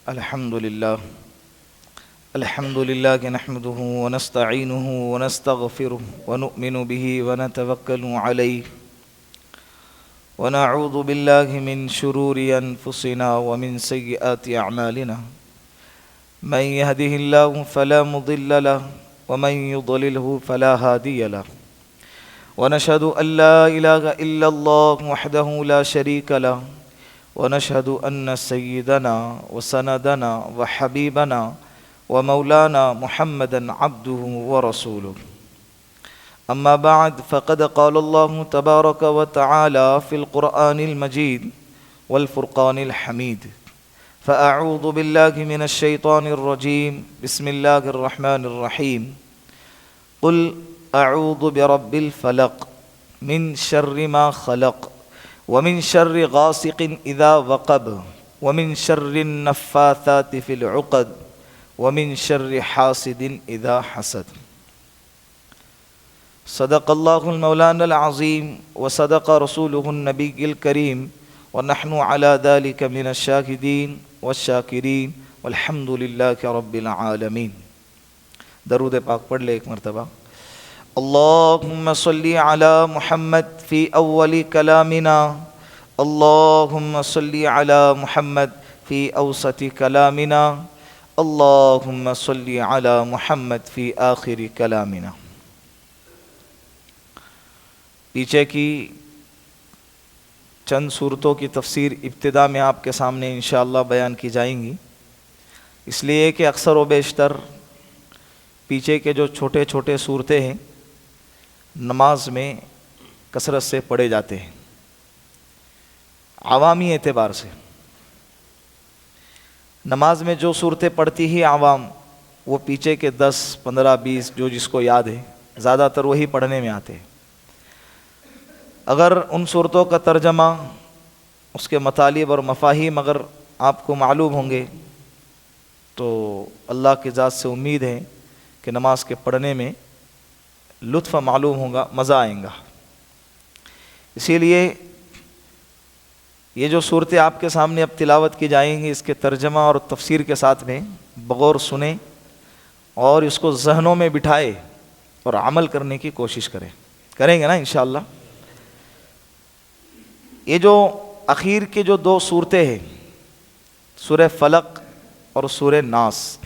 الحمد لله نحمده ونستعينه ونستغفره ونؤمن به ونتوكل عليه ونعوذ بالله من شرور أنفسنا ومن سيئات أعمالنا من يهده الله فلا مضل له ومن يضلله فلا هادي له ونشهد أن لا إله إلا الله وحده لا شريك له ونشهد أن سيدنا وسندنا وحبيبنا ومولانا محمدا عبده ورسوله أما بعد فقد قال الله تبارك وتعالى في القرآن المجيد والفرقان الحميد فأعوذ بالله من الشيطان الرجيم بسم الله الرحمن الرحيم قل أعوذ برب الفلق من شر ما خلق ومن شر غاسق إذا وقب ومن شر النفاثات في العقد ومن شر حاسد إذا حسد صدق الله المولانا العظيم وصدق رسوله النبي الكريم ونحن على ذلك من الشاهدين والشاكرين والحمد لله رب العالمين. درود پاک پڑھ لے ایک مرتبہ. اللهم صل على محمد في أول كلامنا اللهم صل على محمد في أوسط كلامنا اللهم صل على محمد في آخر كلامنا. پیچھے کی چند صورتوں کی تفسیر ابتدا میں آپ کے سامنے انشاءاللہ بیان کی جائیں گی، اس لیے کہ اکثر و بیشتر پیچھے کے جو چھوٹے چھوٹے صورتیں ہیں نماز میں کثرت سے پڑھے جاتے ہیں عوامی اعتبار سے. نماز میں جو صورتیں پڑھتی ہی عوام وہ پیچھے کے 10 15 20 جو جس کو یاد ہے زیادہ تر وہی پڑھنے میں آتے ہیں. اگر ان صورتوں کا ترجمہ اس کے مطالب اور مفاہیم اگر آپ کو معلوم ہوں گے تو اللہ کی ذات سے امید ہے کہ نماز کے پڑھنے میں لطف معلوم ہوگا، مزہ آئیں گا. اسی لیے یہ جو صورتیں آپ کے سامنے اب تلاوت کی جائیں گی اس کے ترجمہ اور تفسیر کے ساتھ میں بغور سنیں اور اس کو ذہنوں میں بٹھائے اور عمل کرنے کی کوشش کریں گے نا انشاءاللہ. یہ جو اخیر کے جو 2 صورتیں ہیں سورہ فلق اور سورہ ناس،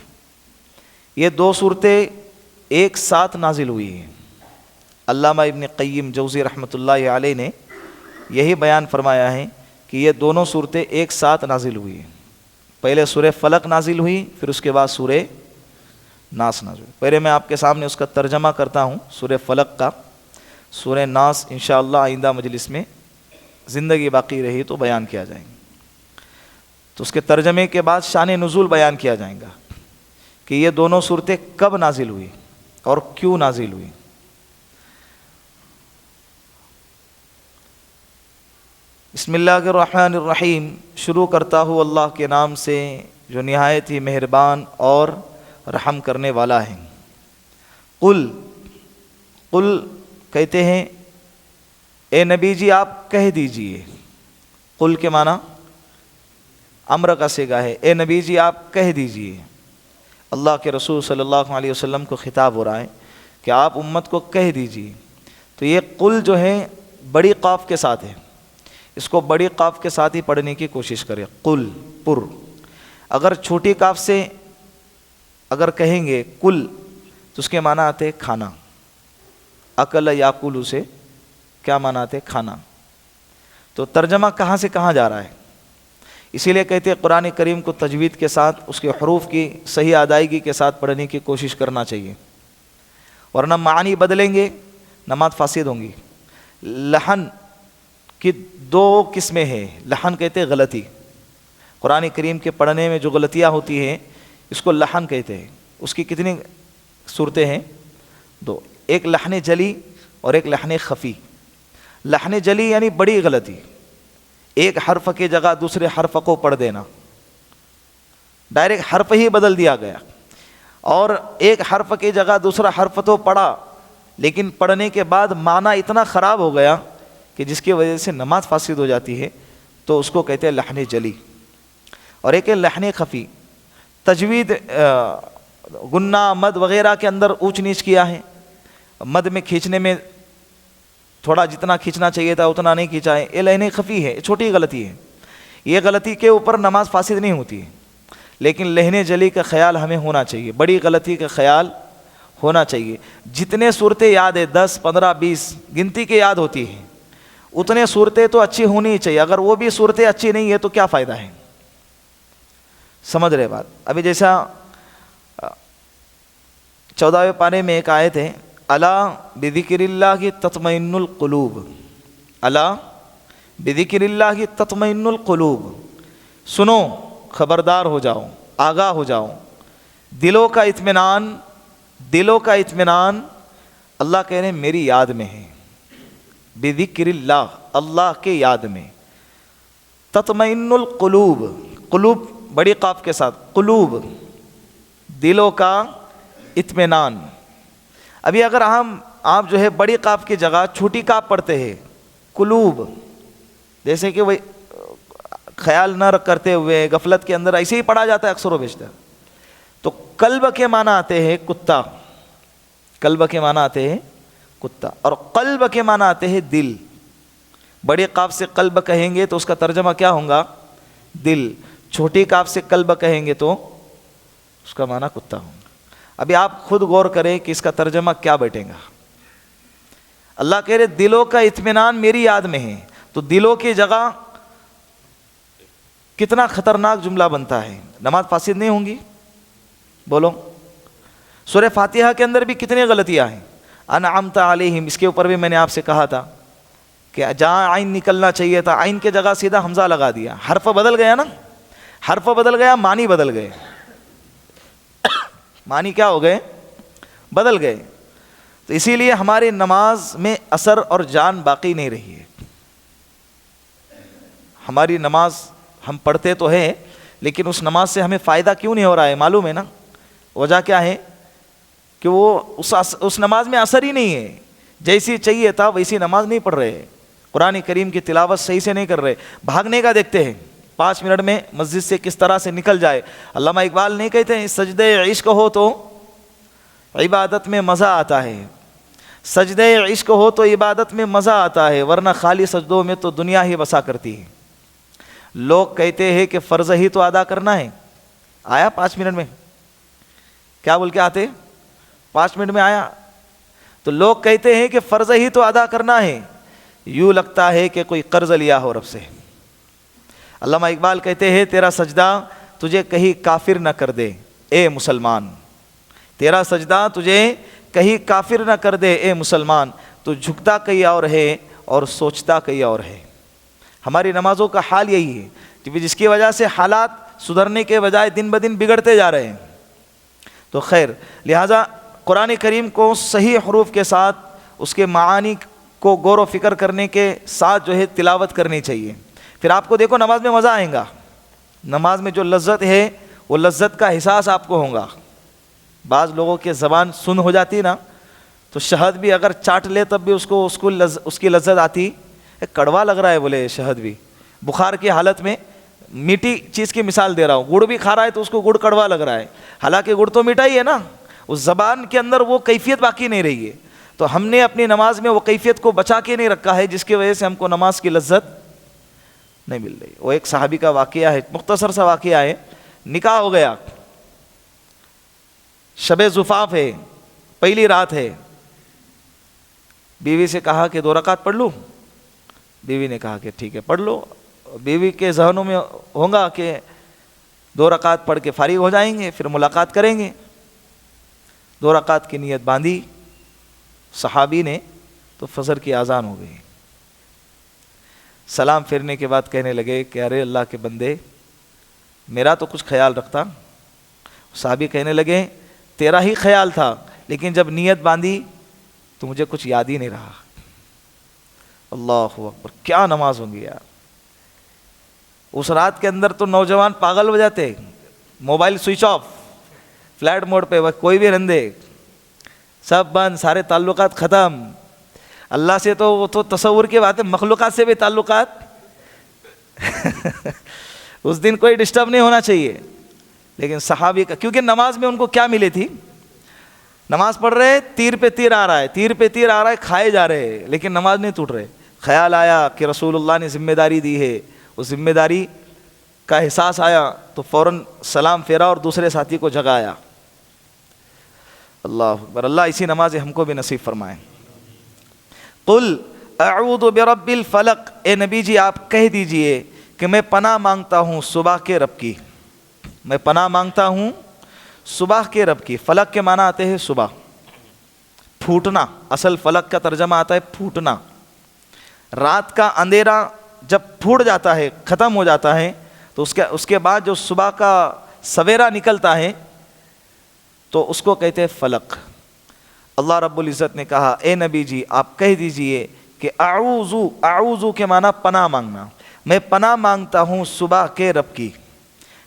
یہ 2 صورتیں ایک ساتھ نازل ہوئی ہیں. علامہ ابن قیم جوزی رحمۃ اللہ علیہ نے یہی بیان فرمایا ہے کہ یہ دونوں صورتیں ایک ساتھ نازل ہوئی ہیں. پہلے سورہ فلق نازل ہوئی پھر اس کے بعد سورہ ناس نازل ہوئی. پہلے میں آپ کے سامنے اس کا ترجمہ کرتا ہوں سورہ فلق کا. سورہ ناس انشاءاللہ آئندہ مجلس میں زندگی باقی رہی تو بیان کیا جائیں گے. تو اس کے ترجمے کے بعد شان نزول بیان کیا جائیں گا کہ یہ دونوں صورتیں کب نازل ہوئی اور کیوں نازل ہوئی. بسم اللہ الرحمن الرحیم. شروع کرتا ہوں اللہ کے نام سے جو نہایت ہی مہربان اور رحم کرنے والا ہے. قل کہتے ہیں اے نبی جی آپ کہہ دیجئے. قل کے معنی امر کا صیغہ ہے. اے نبی جی آپ کہہ دیجئے. اللہ کے رسول صلی اللہ علیہ وسلم کو خطاب ہو رہا ہے کہ آپ امت کو کہہ دیجئے. تو یہ قل جو ہے بڑی قاف کے ساتھ ہے، اس کو بڑی قاف کے ساتھ ہی پڑھنے کی کوشش کریں. قل پر. اگر چھوٹی قاف سے اگر کہیں گے کل تو اس کے معنی آتے کھانا. اکل یاکل سے کیا معنی آتے کھانا. تو ترجمہ کہاں سے کہاں جا رہا ہے، اسی لیے کہتے ہیں قرآن کریم کو تجوید کے ساتھ اس کے حروف کی صحیح ادائیگی کے ساتھ پڑھنے کی کوشش کرنا چاہیے، ورنہ معنی بدلیں گے نماز فاسد ہوں گی. لحن کی 2 قسمیں ہیں. لحن کہتے ہیں غلطی. قرآن کریم کے پڑھنے میں جو غلطیاں ہوتی ہیں اس کو لحن کہتے ہیں. اس کی کتنی صورتیں ہیں؟ 2. ایک لحن جلی اور ایک لحن خفی. لحن جلی یعنی بڑی غلطی، ایک حرف کی جگہ دوسرے حرف کو پڑھ دینا، ڈائریکٹ حرف ہی بدل دیا گیا. اور ایک حرف کی جگہ دوسرا حرف تو پڑھا لیکن پڑھنے کے بعد معنی اتنا خراب ہو گیا کہ جس کی وجہ سے نماز فاسد ہو جاتی ہے تو اس کو کہتے ہیں لحن جلی، اور ایک ہے لحن خفی، تجوید گنہ مد وغیرہ کے اندر اونچ نیچ کیا ہے، مد میں کھینچنے میں تھوڑا جتنا کھینچنا چاہیے تھا اتنا نہیں کھینچا ہے، یہ لحن خفی ہے، چھوٹی غلطی ہے، یہ غلطی کے اوپر نماز فاسد نہیں ہوتی ہے، لیکن لحن جلی کا خیال ہمیں ہونا چاہیے، بڑی غلطی کا خیال ہونا چاہیے۔ جتنے صورتیں یاد ہے 10 15 20 گنتی کے یاد ہوتی ہیں، اتنے صورتیں تو اچھی ہونی ہی چاہیے، اگر وہ بھی صورتیں اچھی نہیں ہے تو کیا فائدہ ہے؟ سمجھ رہے بات؟ ابھی جیسا 14ویں پارے میں ایک آیت ہے، الا بذکر اللہ تطمئن القلوب، الا بذکر اللہ تطمئن القلوب، سنو، خبردار ہو جاؤ، آگاہ ہو جاؤ، دلوں کا اطمینان، دلوں کا اطمینان اللہ کہہ رہے ہیں میری یاد میں ہے، بذکر اللہ، اللہ کے یاد میں، تطمئن القلوب، قلوب بڑی قاف کے ساتھ، قلوب دلوں کا اطمینان۔ ابھی اگر آپ جو ہے بڑی قاف کی جگہ چھوٹی قاف پڑھتے ہیں، قلوب، جیسے کہ وہی خیال نہ کرتے ہوئے غفلت کے اندر ایسے ہی پڑھا جاتا ہے اکثر و بیشتر، تو قلب کے معنی آتے ہیں کتا، قلب کے معنی آتے ہیں کتا، اور قلب کے معنی آتے ہیں دل۔ بڑی قاف سے قلب کہیں گے تو اس کا ترجمہ کیا ہوگا؟ دل۔ چھوٹی قاف سے قلب کہیں گے تو اس کا معنی کتا ہوگا۔ ابھی آپ خود غور کریں کہ اس کا ترجمہ کیا بیٹھے گا۔ اللہ کہہ رہے دلوں کا اطمینان میری یاد میں ہے، تو دلوں کی جگہ کتنا خطرناک جملہ بنتا ہے، نماز فاسد نہیں ہوں گی؟ بولو۔ سورہ فاتحہ کے اندر بھی کتنی غلطیاں ہیں، انعمت علیہم، اس کے اوپر بھی میں نے آپ سے کہا تھا کہ جہاں عین نکلنا چاہیے تھا عین کی جگہ سیدھا حمزہ لگا دیا، حرف بدل گیا نا، حرف بدل گیا، معنی بدل گئے، معنی کیا ہو گئے؟ بدل گئے۔ تو اسی لیے ہماری نماز میں اثر اور جان باقی نہیں رہی ہے۔ ہماری نماز ہم پڑھتے تو ہیں لیکن اس نماز سے ہمیں فائدہ کیوں نہیں ہو رہا ہے؟ معلوم ہے نا وجہ کیا ہے؟ کہ وہ اس نماز میں اثر ہی نہیں ہے، جیسی چاہیے تھا ویسی نماز نہیں پڑھ رہے، قرآن کریم کی تلاوت صحیح سے نہیں کر رہے، بھاگنے کا دیکھتے ہیں 5 منٹ میں مسجد سے کس طرح سے نکل جائے۔ علامہ اقبال نہیں کہتے ہیں سجدے عشق ہو تو عبادت میں مزہ آتا ہے، سجدے عشق ہو تو عبادت میں مزہ آتا ہے، ورنہ خالی سجدوں میں تو دنیا ہی بسا کرتی ہے۔ لوگ کہتے ہیں کہ فرض ہی تو ادا کرنا ہے، آیا 5 منٹ میں؟ کیا بول کے آتے؟ 5 منٹ میں آیا؟ تو لوگ کہتے ہیں کہ فرض ہی تو ادا کرنا ہے، یوں لگتا ہے کہ کوئی قرض لیا ہو رب سے۔ علامہ اقبال کہتے ہیں تیرا سجدہ تجھے کہیں کافر نہ کر دے اے مسلمان، تیرا سجدہ تجھے کہیں کافر نہ کر دے اے مسلمان، تو جھکتا کہیں اور ہے اور سوچتا کہیں اور ہے۔ ہماری نمازوں کا حال یہی ہے کہ جس کی وجہ سے حالات سدھرنے کے بجائے دن بدن بگڑتے جا رہے ہیں۔ تو خیر، لہٰذا قرآن کریم کو صحیح حروف کے ساتھ اس کے معانی کو غور و فکر کرنے کے ساتھ جو ہے تلاوت کرنی چاہیے، پھر آپ کو دیکھو نماز میں مزہ آئے گا، نماز میں جو لذت ہے وہ لذت کا احساس آپ کو ہوگا۔ بعض لوگوں کے زبان سن ہو جاتی نا تو شہد بھی اگر چاٹ لے تب بھی اس کی لذت آتی، کڑوا لگ رہا ہے بولے شہد بھی، بخار کی حالت میں میٹھی چیز کی مثال دے رہا ہوں، گڑ بھی کھا رہا ہے تو اس کو گڑ کڑوا لگ رہا ہے، حالانکہ گڑ تو میٹھا ہی ہے نا، اس زبان کے اندر وہ کیفیت باقی نہیں رہی ہے۔ تو ہم نے اپنی نماز میں وہ کیفیت کو بچا کے نہیں رکھا ہے جس کی وجہ سے ہم کو نماز کی لذت نہیں مل رہی۔ وہ ایک صحابی کا واقعہ ہے، مختصر سا واقعہ ہے، نکاح ہو گیا، شب زفاف ہے، پہلی رات ہے، بیوی سے کہا کہ 2 رکعت پڑھ لوں؟ بیوی نے کہا کہ ٹھیک ہے پڑھ لو۔ بیوی کے ذہنوں میں ہوگا کہ 2 رکعت پڑھ کے فارغ ہو جائیں گے پھر ملاقات کریں گے، 2 رکعت کی نیت باندھی صحابی نے، تو فجر کی اذان ہو گئی۔ سلام پھیرنے کے بعد کہنے لگے کہ ارے اللہ کے بندے میرا تو کچھ خیال رکھتا۔ صحابی کہنے لگے تیرا ہی خیال تھا لیکن جب نیت باندھی تو مجھے کچھ یاد ہی نہیں رہا۔ اللہ اکبر، کیا نماز ہوں گی یار۔ اس رات کے اندر تو نوجوان پاگل ہو جاتے، mobile switch off, flight mode پہ، کوئی بھی رندے، سب بند، سارے تعلقات ختم، اللہ سے تو وہ تو تصور کی بات ہے، مخلوقات سے بھی تعلقات اس دن کوئی ڈسٹرب نہیں ہونا چاہیے. لیکن صحابی کا، کیونکہ نماز میں ان کو کیا ملی تھی؟ نماز پڑھ رہے، تیر پہ تیر آ رہا ہے، تیر پہ تیر آ رہا ہے، کھائے جا رہے ہیں لیکن نماز نہیں ٹوٹ رہے. خیال آیا کہ رسول اللہ نے ذمہ داری دی ہے، اس ذمہ داری کا احساس آیا تو فوراً سلام پھیرا اور دوسرے ساتھی کو جگایا. اللہ اکبر. اللہ اسی نماز ہم کو بھی نصیب فرمائے. قل اعوذ برب الفلق، اے نبی جی آپ کہہ دیجئے کہ میں پناہ مانگتا ہوں صبح کے رب کی. میں پناہ مانگتا ہوں صبح کے رب کی. فلق کے معنی آتے ہیں صبح، پھوٹنا. اصل فلق کا ترجمہ آتا ہے پھوٹنا. رات کا اندھیرا جب پھوٹ جاتا ہے، ختم ہو جاتا ہے، تو اس کے بعد جو صبح کا سویرا نکلتا ہے تو اس کو کہتے ہیں فلق. اللہ رب العزت نے کہا اے نبی جی آپ کہہ دیجئے کہ اعوذ کے معنی پناہ مانگنا، میں پناہ مانگتا ہوں صبح کے رب کی.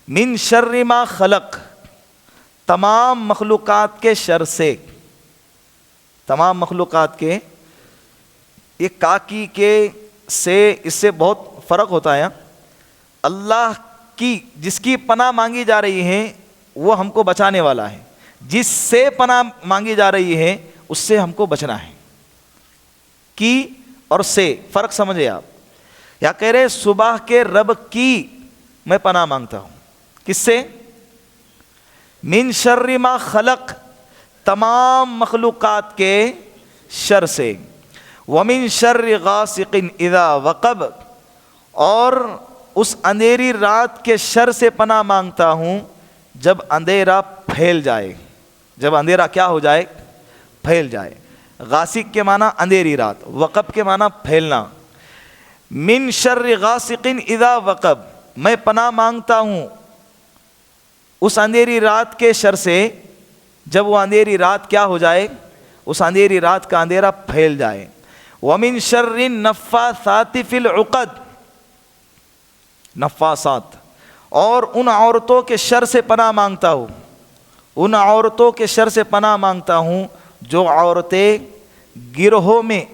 من شر ما خلق، تمام مخلوقات کے شر سے. تمام مخلوقات کے، یہ کاکی کے سے اس سے بہت فرق ہوتا ہے. اللہ کی جس کی پناہ مانگی جا رہی ہے وہ ہم کو بچانے والا ہے، جس سے پناہ مانگی جا رہی ہے اس سے ہم کو بچنا ہے. کی اور سے فرق سمجھے آپ. یا کہہ رہے صبح کے رب کی میں پناہ مانگتا ہوں. کس سے؟ من شر ما خلق، تمام مخلوقات کے شر سے. ومن شر غاسق اذا وقب، اور اس اندھیری رات کے شر سے پناہ مانگتا ہوں جب اندھیرا پھیل جائے. جب اندھیرا کیا ہو جائے؟ پھیل جائے. غاسق کے معنی اندھیری رات، وقب کے معنی پھیلنا. من شر غاسق اذا وقب، میں پناہ مانگتا ہوں اس اندھیری رات کے شر سے جب وہ اندھیری رات کیا ہو جائے؟ اس اندھیری رات کا اندھیرا پھیل جائے. ومن شر النفاثات فی العقد، نفاسات، اور ان عورتوں کے شر سے پناہ مانگتا ہوں. ان عورتوں کے شر سے پناہ مانگتا ہوں جو عورتیں گروہوں میں،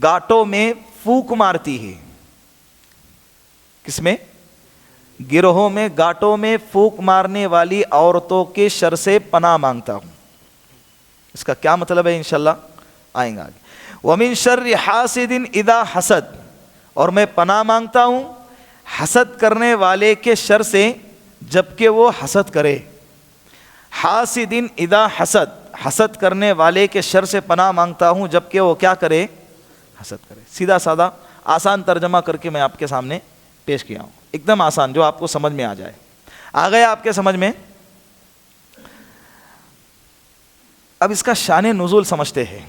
گاٹوں میں پھونک مارتی ہیں. کس میں؟ گروہوں میں، گاٹوں میں پھونک مارنے والی عورتوں کے شر سے پناہ مانگتا ہوں. اس کا کیا مطلب ہے انشاءاللہ آئیں گے آگے. ومن شر حاسد اذا حسد، اور میں پناہ مانگتا ہوں حسد کرنے والے کے شر سے جبکہ وہ حسد کرے. حاسد اذا حسد، حسد کرنے والے کے شر سے پناہ مانگتا ہوں جبکہ وہ کیا کرے؟ حسد کرے. سیدھا سادہ آسان ترجمہ کر کے میں آپ کے سامنے پیش کیا ہوں، ایک دم آسان، جو آپ کو سمجھ میں آ جائے. آ گیا آپ کے سمجھ میں؟ اب اس کا شان نزول سمجھتے ہیں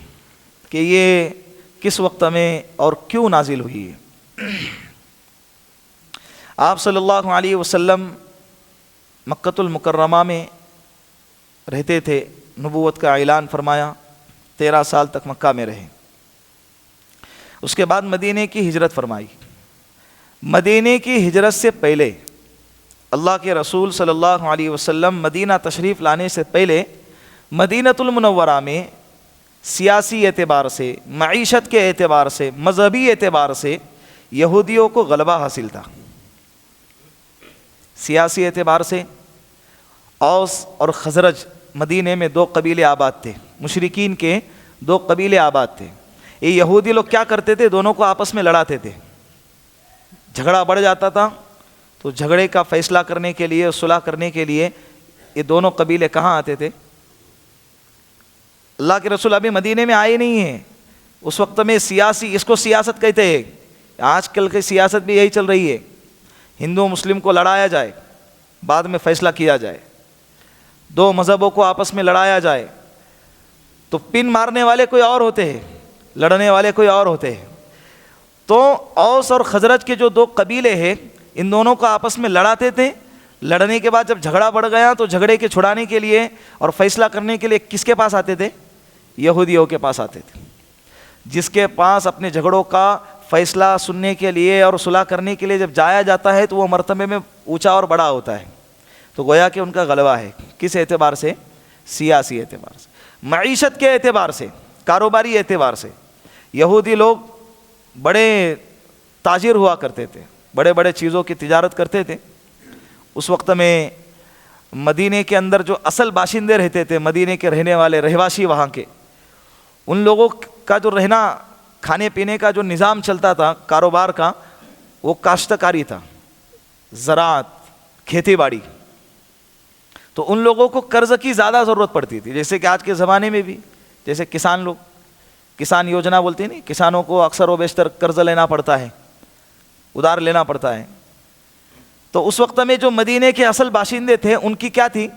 کہ یہ کس وقت میں اور کیوں نازل ہوئی ہے. آپ صلی اللہ علیہ وسلم مکۃ المکرمہ میں رہتے تھے. نبوت کا اعلان فرمایا، 13 سال تک مکہ میں رہے. اس کے بعد مدینے کی ہجرت فرمائی. مدینے کی ہجرت سے پہلے اللہ کے رسول صلی اللہ علیہ وسلم مدینہ تشریف لانے سے پہلے مدینۃ المنورہ میں سیاسی اعتبار سے، معیشت کے اعتبار سے، مذہبی اعتبار سے یہودیوں کو غلبہ حاصل تھا. سیاسی اعتبار سے اوس اور خزرج مدینے میں 2 قبیلے آباد تھے، مشرکین کے 2 قبیلے آباد تھے. یہ یہودی لوگ کیا کرتے تھے؟ دونوں کو آپس میں لڑاتے تھے. جھگڑا بڑھ جاتا تھا تو جھگڑے کا فیصلہ کرنے کے لیے، صلح کرنے کے لیے یہ دونوں قبیلے کہاں آتے تھے؟ اللہ کے رسول ابھی مدینے میں آئے نہیں ہیں. اس وقت میں سیاسی، اس کو سیاست کہتے ہیں. آج کل کی سیاست بھی یہی چل رہی ہے، ہندو مسلم کو لڑایا جائے، بعد میں فیصلہ کیا جائے. 2 مذہبوں کو آپس میں لڑایا جائے تو پن مارنے والے کوئی اور ہوتے ہیں، لڑنے والے کوئی اور ہوتے ہیں. تو اوس اور خزرج کے جو 2 قبیلے ہیں، ان دونوں کو آپس میں لڑاتے تھے. لڑنے کے بعد جب جھگڑا بڑھ گیا تو جھگڑے کے چھڑانے کے لیے اور فیصلہ کرنے کے لیے کس کے پاس آتے تھے؟ یہودیوں کے پاس آتے تھے، جس کے پاس اپنے جھگڑوں کا فیصلہ سننے کے لیے اور صلح کرنے کے لیے جب جایا جاتا ہے تو وہ مرتبے میں اونچا اور بڑا ہوتا ہے. تو گویا کہ ان کا غلبہ ہے. کس اعتبار سے؟ سیاسی اعتبار سے، معیشت کے اعتبار سے، کاروباری اعتبار سے. یہودی لوگ بڑے تاجر ہوا کرتے تھے، بڑے بڑے چیزوں کی تجارت کرتے تھے۔ اس وقت میں مدینے کے اندر جو اصل باشندے رہتے تھے، مدینے کے رہنے والے رہواشی وہاں کے، ان لوگوں کا جو رہنا کھانے پینے کا جو نظام چلتا تھا کاروبار کا، وہ کاشتکاری تھا، زراعت، کھیتی باڑی۔ تو ان لوگوں کو قرض کی زیادہ ضرورت پڑتی تھی، جیسے کہ آج کے زمانے میں بھی جیسے کسان لوگ، کسان یوجنا بولتے ہیں، نہیں، کسانوں کو اکثر و بیشتر قرض لینا پڑتا ہے، ادھار لینا پڑتا ہے۔ تو اس وقت میں جو مدینے کے اصل باشندے تھے ان کی کیا تھی؟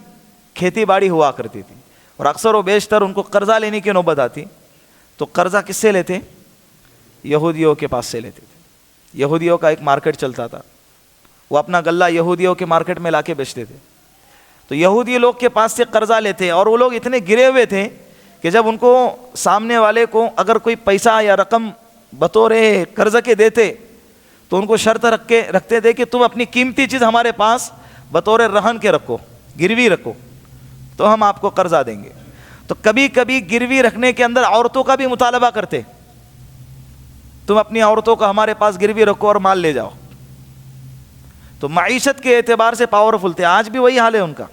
کھیتی باڑی ہوا کرتی تھی، اور اکثر و بیشتر ان کو قرضہ لینے کی نوبت آتی، تو قرضہ کس سے لیتے؟ یہودیوں کے پاس سے لیتے تھے۔ یہودیوں کا ایک مارکیٹ چلتا تھا، وہ اپنا غلہ یہودیوں کے مارکیٹ میں لا کے بیچتے تھے۔ تو یہودی لوگ کے پاس سے قرضہ لیتے، اور وہ لوگ اتنے گرے ہوئے تھے کہ جب ان کو سامنے والے کو اگر کوئی پیسہ یا رقم بطور قرض کے دیتے تو ان کو شرط رکھتے تھے کہ تم اپنی قیمتی چیز ہمارے پاس بطور رہن کے رکھو، گروی رکھو، تو ہم آپ کو قرضہ دیں گے۔ تو کبھی کبھی گروی رکھنے کے اندر عورتوں کا بھی مطالبہ کرتے، تم اپنی عورتوں کا ہمارے پاس گروی رکھو اور مال لے جاؤ۔ تو معیشت کے اعتبار سے پاورفل تھے، آج بھی وہی حال ہے ان کا،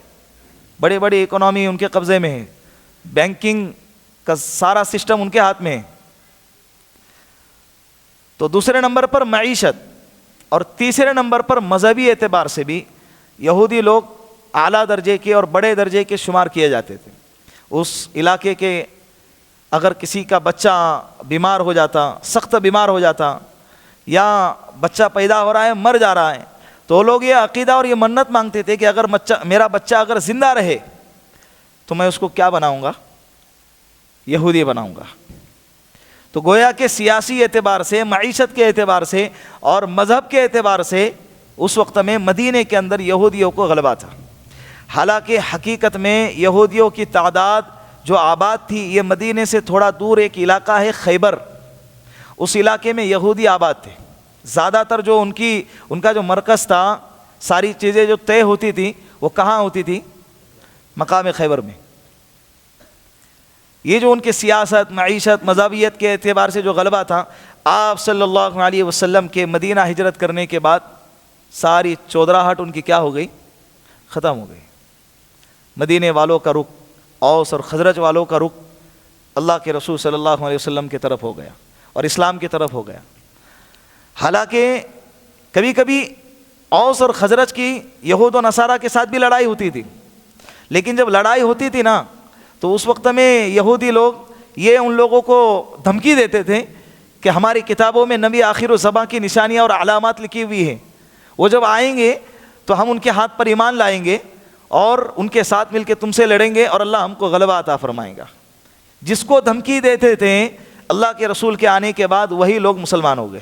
بڑی بڑی اکنامی ان کے قبضے میں ہے، بینکنگ کا سارا سسٹم ان کے ہاتھ میں ہے۔ تو دوسرے نمبر پر معیشت، اور تیسرے نمبر پر مذہبی اعتبار سے بھی یہودی لوگ اعلیٰ درجے کے اور بڑے درجے کے شمار کیے جاتے تھے۔ اس علاقے کے اگر کسی کا بچہ بیمار ہو جاتا، سخت بیمار ہو جاتا، یا بچہ پیدا ہو رہا ہے مر جا رہا ہے، تو لوگ یہ عقیدہ اور یہ منت مانگتے تھے کہ اگر میرا بچہ اگر زندہ رہے تو میں اس کو کیا بناؤں گا؟ یہودی بناؤں گا۔ تو گویا کہ سیاسی اعتبار سے، معیشت کے اعتبار سے اور مذہب کے اعتبار سے اس وقت میں مدینے کے اندر یہودیوں کو غلبہ تھا۔ حالانکہ حقیقت میں یہودیوں کی تعداد جو آباد تھی، یہ مدینے سے تھوڑا دور ایک علاقہ ہے خیبر، اس علاقے میں یہودی آباد تھے۔ زیادہ تر جو ان کا جو مرکز تھا، ساری چیزیں جو طے ہوتی تھی وہ کہاں ہوتی تھی؟ مقام خیبر میں۔ یہ جو ان کے سیاست، معیشت، مذہبیت کے اعتبار سے جو غلبہ تھا، آپ صلی اللہ علیہ وسلم کے مدینہ ہجرت کرنے کے بعد ساری چودراہٹ ان کی کیا ہو گئی؟ ختم ہو گئی۔ مدینے والوں کا رخ، اوس اور خزرج والوں کا رخ اللہ کے رسول صلی اللہ علیہ وسلم کی طرف ہو گیا اور اسلام کی طرف ہو گیا۔ حالانکہ کبھی کبھی اوس اور خزرج کی یہود و نصارہ کے ساتھ بھی لڑائی ہوتی تھی، لیکن جب لڑائی ہوتی تھی نا، تو اس وقت میں یہودی لوگ یہ ان لوگوں کو دھمکی دیتے تھے کہ ہماری کتابوں میں نبی آخر الزماں کی نشانیاں اور علامات لکھی ہوئی ہیں، وہ جب آئیں گے تو ہم ان کے ہاتھ پر ایمان لائیں گے اور ان کے ساتھ مل کے تم سے لڑیں گے اور اللہ ہم کو غلبہ عطا فرمائے گا۔ جس کو دھمکی دیتے تھے اللہ کے رسول کے آنے کے بعد وہی لوگ مسلمان ہو گئے،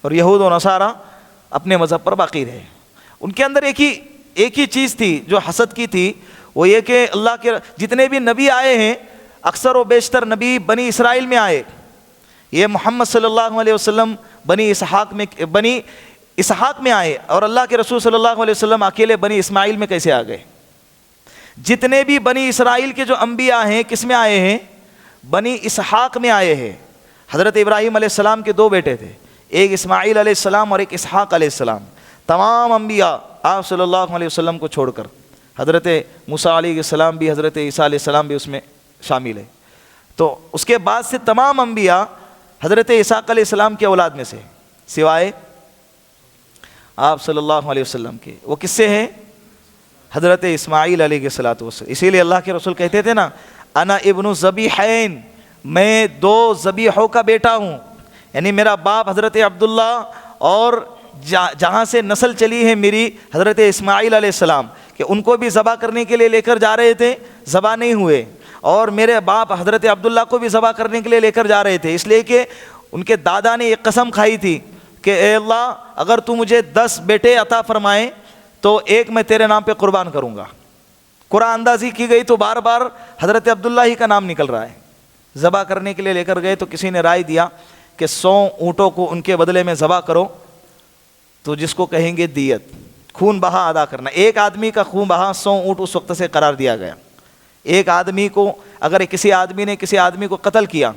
اور یہود و نصارہ اپنے مذہب پر باقی رہے۔ ان کے اندر ایک ہی چیز تھی جو حسد کی تھی، وہ یہ کہ اللہ کے جتنے بھی نبی آئے ہیں اکثر و بیشتر نبی بنی اسرائیل میں آئے، یہ محمد صلی اللہ علیہ وسلم بنی اسحاق میں آئے، اور اللہ کے رسول صلی اللہ علیہ وسلم اکیلے بنی اسماعیل میں کیسے آ گئے؟ جتنے بھی بنی اسرائیل کے جو انبیاء ہیں کس میں آئے ہیں؟ بنی اسحاق میں آئے ہیں۔ حضرت ابراہیم علیہ السلام کے دو بیٹے تھے، ایک اسماعیل علیہ السلام اور ایک اسحاق علیہ السلام۔ تمام انبیاء آپ صلی اللہ علیہ وسلم کو چھوڑ کر، حضرت موسیٰ علیہ السلام بھی، حضرت عیسیٰ علیہ السلام بھی اس میں شامل ہے۔ تو اس کے بعد سے تمام انبیاء حضرت اسحاق علیہ السلام کے اولاد میں سے، سوائے آپ صلی اللہ علیہ وسلم کے، وہ کس سے ہیں؟ حضرت اسماعیل علیہ السلام۔ اسی لیے اللہ کے رسول کہتے تھے نا، انا ابن ذبیحین، میں دو ذبیحوں کا بیٹا ہوں، یعنی میرا باپ حضرت عبداللہ اور جہاں سے نسل چلی ہے میری حضرت اسماعیل علیہ السلام، کہ ان کو بھی ذبح کرنے کے لیے لے کر جا رہے تھے، ذبح نہیں ہوئے، اور میرے باپ حضرت عبداللہ کو بھی ذبح کرنے کے لیے لے کر جا رہے تھے، اس لیے کہ ان کے دادا نے ایک قسم کھائی تھی کہ اے اللہ اگر تو مجھے 10 بیٹے عطا فرمائے تو ایک میں تیرے نام پہ قربان کروں گا۔ قرآن اندازی کی گئی تو بار بار حضرت عبداللہ ہی کا نام نکل رہا ہے۔ ذبح کرنے کے لیے لے کر گئے تو کسی نے رائے دیا کہ 100 اونٹوں کو ان کے بدلے میں ذبح کرو، تو جس کو کہیں گے دیت، خون بہا ادا کرنا، ایک آدمی کا خون بہا 100 اونٹ اس وقت سے قرار دیا گیا۔ ایک آدمی کو اگر کسی آدمی نے کسی آدمی کو قتل کیا